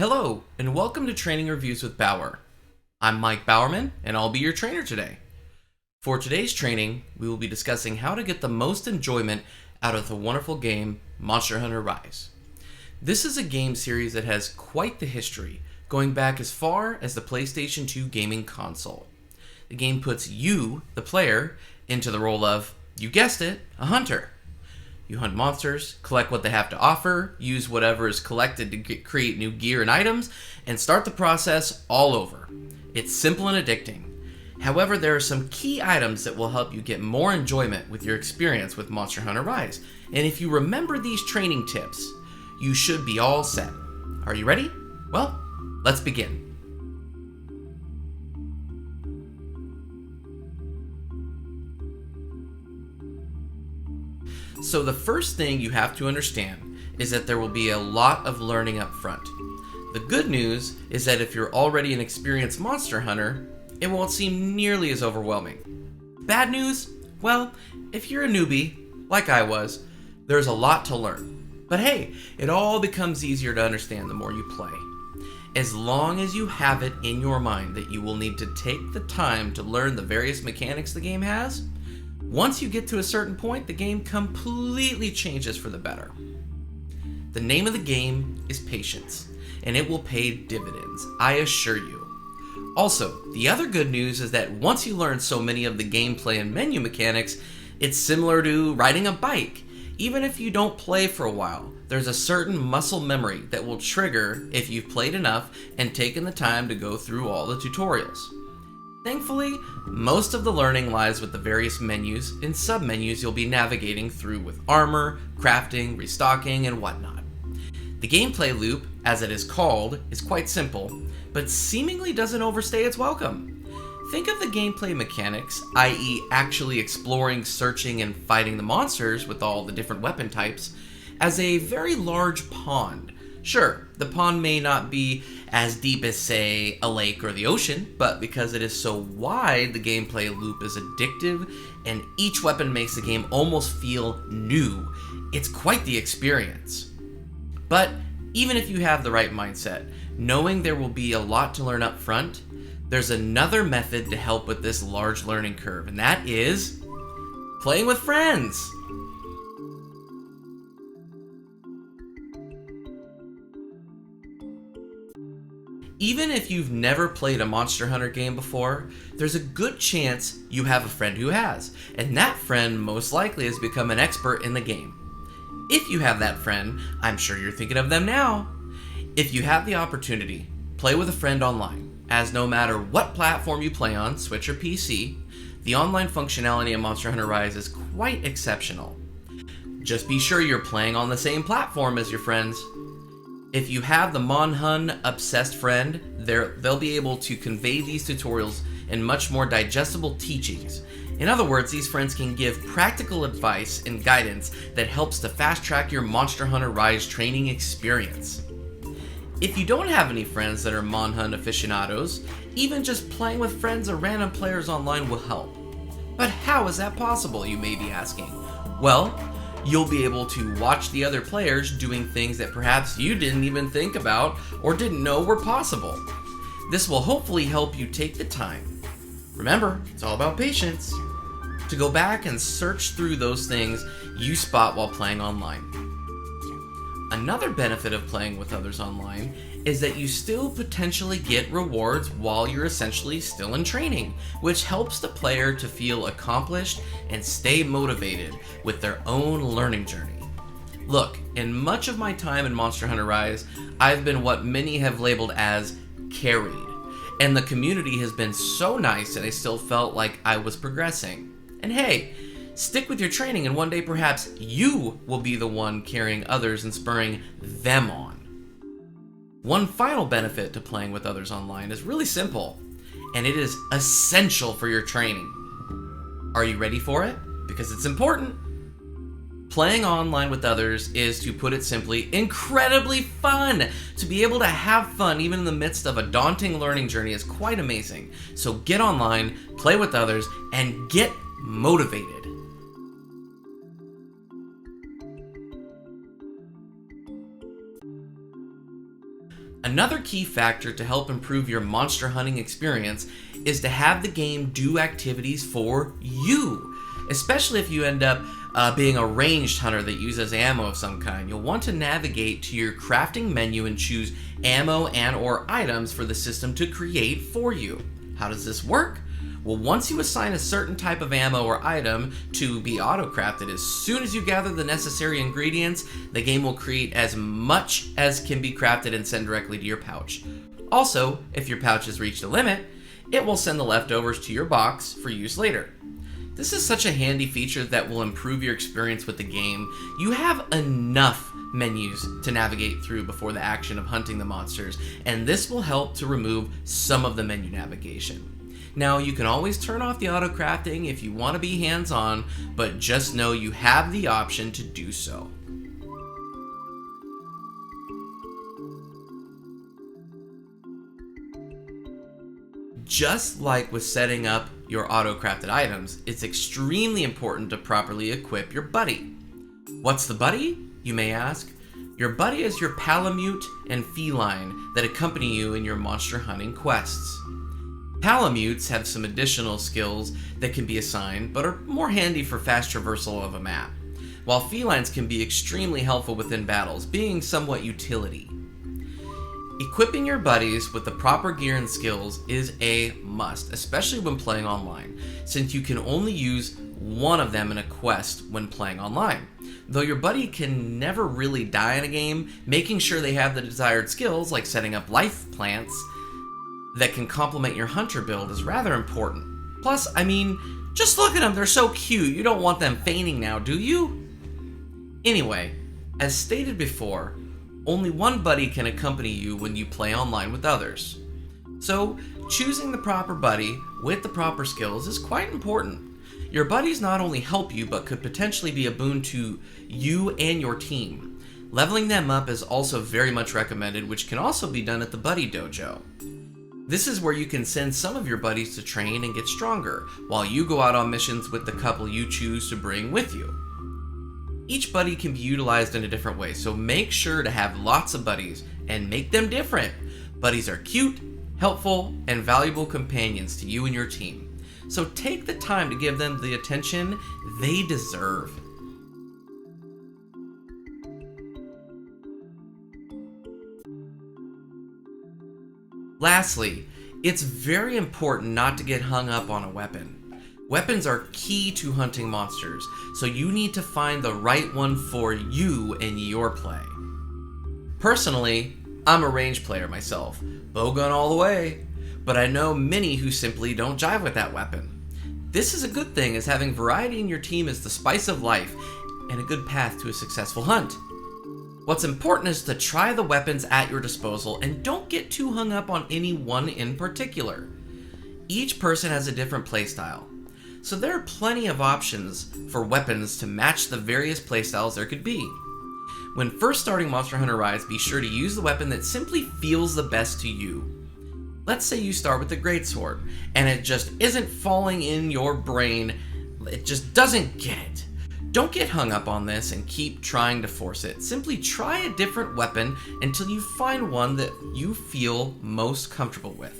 Hello, and welcome to Training Reviews with Bauer. I'm Mike Bowerman, and I'll be your trainer today. For today's training, we will be discussing how to get the most enjoyment out of the wonderful game Monster Hunter Rise. This is a game series that has quite the history, going back as far as the PlayStation 2 gaming console. The game puts you, the player, into the role of, you guessed it, a hunter. You hunt monsters, collect what they have to offer, use whatever is collected to create new gear and items, and start the process all over. It's simple and addicting. However, there are some key items that will help you get more enjoyment with your experience with Monster Hunter Rise. And if you remember these training tips, you should be all set. Are you ready? Well, let's begin. So the first thing you have to understand is that there will be a lot of learning up front. The good news is that if you're already an experienced monster hunter, it won't seem nearly as overwhelming. Bad news? Well, if you're a newbie, like I was, there's a lot to learn. But hey, it all becomes easier to understand the more you play. As long as you have it in your mind that you will need to take the time to learn the various mechanics the game has, once you get to a certain point, the game completely changes for the better. The name of the game is Patience, and it will pay dividends, I assure you. Also, the other good news is that once you learn so many of the gameplay and menu mechanics, it's similar to riding a bike. Even if you don't play for a while, there's a certain muscle memory that will trigger if you've played enough and taken the time to go through all the tutorials. Thankfully, most of the learning lies with the various menus and sub-menus you'll be navigating through with armor, crafting, restocking, and whatnot. The gameplay loop, as it is called, is quite simple, but seemingly doesn't overstay its welcome. Think of the gameplay mechanics, i.e. actually exploring, searching, and fighting the monsters with all the different weapon types, as a very large pond. Sure, the pond may not be as deep as, say, a lake or the ocean, but because it is so wide, the gameplay loop is addictive, and each weapon makes the game almost feel new. It's quite the experience. But even if you have the right mindset, knowing there will be a lot to learn up front, there's another method to help with this large learning curve, and that is playing with friends. Even if you've never played a Monster Hunter game before, there's a good chance you have a friend who has, and that friend most likely has become an expert in the game. If you have that friend, I'm sure you're thinking of them now. If you have the opportunity, play with a friend online, as no matter what platform you play on, Switch or PC, the online functionality in Monster Hunter Rise is quite exceptional. Just be sure you're playing on the same platform as your friends. If you have the Monhun obsessed friend, they'll be able to convey these tutorials in much more digestible teachings. In other words, these friends can give practical advice and guidance that helps to fast track your Monster Hunter Rise training experience. If you don't have any friends that are Monhun aficionados, even just playing with friends or random players online will help. But how is that possible, you may be asking? Well, you'll be able to watch the other players doing things that perhaps you didn't even think about or didn't know were possible. This will hopefully help you take the time, remember, it's all about patience, to go back and search through those things you spot while playing online. Another benefit of playing with others online is that you still potentially get rewards while you're essentially still in training, which helps the player to feel accomplished and stay motivated with their own learning journey. Look, in much of my time in Monster Hunter Rise, I've been what many have labeled as carried, and the community has been so nice that I still felt like I was progressing. And hey, stick with your training and one day perhaps you will be the one carrying others and spurring them on. One final benefit to playing with others online is really simple, and it is essential for your training. Are you ready for it? Because it's important. Playing online with others is, to put it simply, incredibly fun. To be able to have fun even in the midst of a daunting learning journey is quite amazing. So get online, play with others, and get motivated. Another key factor to help improve your monster hunting experience is to have the game do activities for you. Especially if you end up being a ranged hunter that uses ammo of some kind, you'll want to navigate to your crafting menu and choose ammo and/or items for the system to create for you. How does this work? Well, once you assign a certain type of ammo or item to be auto-crafted, as soon as you gather the necessary ingredients, the game will create as much as can be crafted and send directly to your pouch. Also, if your pouch has reached a limit, it will send the leftovers to your box for use later. This is such a handy feature that will improve your experience with the game. You have enough menus to navigate through before the action of hunting the monsters, and this will help to remove some of the menu navigation. Now, you can always turn off the auto crafting if you want to be hands-on, but just know you have the option to do so. Just like with setting up your auto-crafted items, it's extremely important to properly equip your buddy. What's the buddy, you may ask? Your buddy is your Palamute and Feline that accompany you in your monster hunting quests. Palamutes have some additional skills that can be assigned, but are more handy for fast traversal of a map, while felines can be extremely helpful within battles, being somewhat utility. Equipping your buddies with the proper gear and skills is a must, especially when playing online, since you can only use one of them in a quest when playing online. Though your buddy can never really die in a game, making sure they have the desired skills, like setting up life plants, that can complement your hunter build is rather important. Plus, just look at them, they're so cute. You don't want them fainting now, do you? Anyway, as stated before, only one buddy can accompany you when you play online with others. So, choosing the proper buddy with the proper skills is quite important. Your buddies not only help you, but could potentially be a boon to you and your team. Leveling them up is also very much recommended, which can also be done at the Buddy Dojo. This is where you can send some of your buddies to train and get stronger, while you go out on missions with the couple you choose to bring with you. Each buddy can be utilized in a different way, so make sure to have lots of buddies and make them different. Buddies are cute, helpful, and valuable companions to you and your team. So take the time to give them the attention they deserve. Lastly, it's very important not to get hung up on a weapon. Weapons are key to hunting monsters, so you need to find the right one for you and your play. Personally, I'm a range player myself, bowgun all the way, but I know many who simply don't jive with that weapon. This is a good thing, as having variety in your team is the spice of life and a good path to a successful hunt. What's important is to try the weapons at your disposal and don't get too hung up on any one in particular. Each person has a different playstyle, so there are plenty of options for weapons to match the various playstyles there could be. When first starting Monster Hunter Rise, be sure to use the weapon that simply feels the best to you. Let's say you start with the Greatsword, and it just isn't falling in your brain, it just doesn't get it. Don't get hung up on this and keep trying to force it. Simply try a different weapon until you find one that you feel most comfortable with.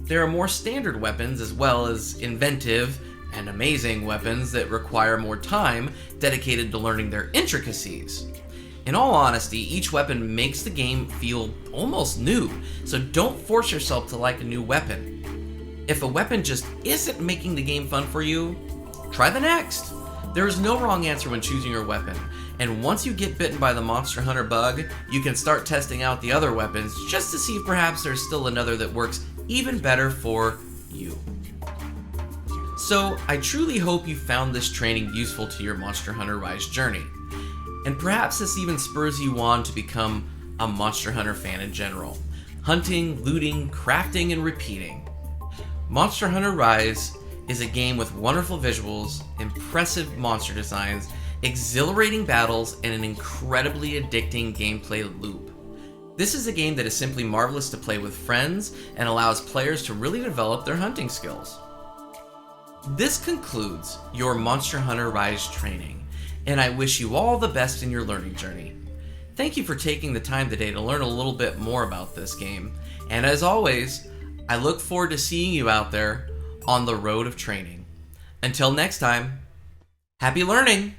There are more standard weapons as well as inventive and amazing weapons that require more time dedicated to learning their intricacies. In all honesty, each weapon makes the game feel almost new, so don't force yourself to like a new weapon. If a weapon just isn't making the game fun for you, try the next. There is no wrong answer when choosing your weapon, and once you get bitten by the Monster Hunter bug, you can start testing out the other weapons just to see if perhaps there's still another that works even better for you. So, I truly hope you found this training useful to your Monster Hunter Rise journey, and perhaps this even spurs you on to become a Monster Hunter fan in general, hunting, looting, crafting, and repeating. Monster Hunter Rise is a game with wonderful visuals, impressive monster designs, exhilarating battles, and an incredibly addicting gameplay loop. This is a game that is simply marvelous to play with friends and allows players to really develop their hunting skills. This concludes your Monster Hunter Rise training, and I wish you all the best in your learning journey. Thank you for taking the time today to learn a little bit more about this game. And as always, I look forward to seeing you out there on the road of training. Until next time, happy learning!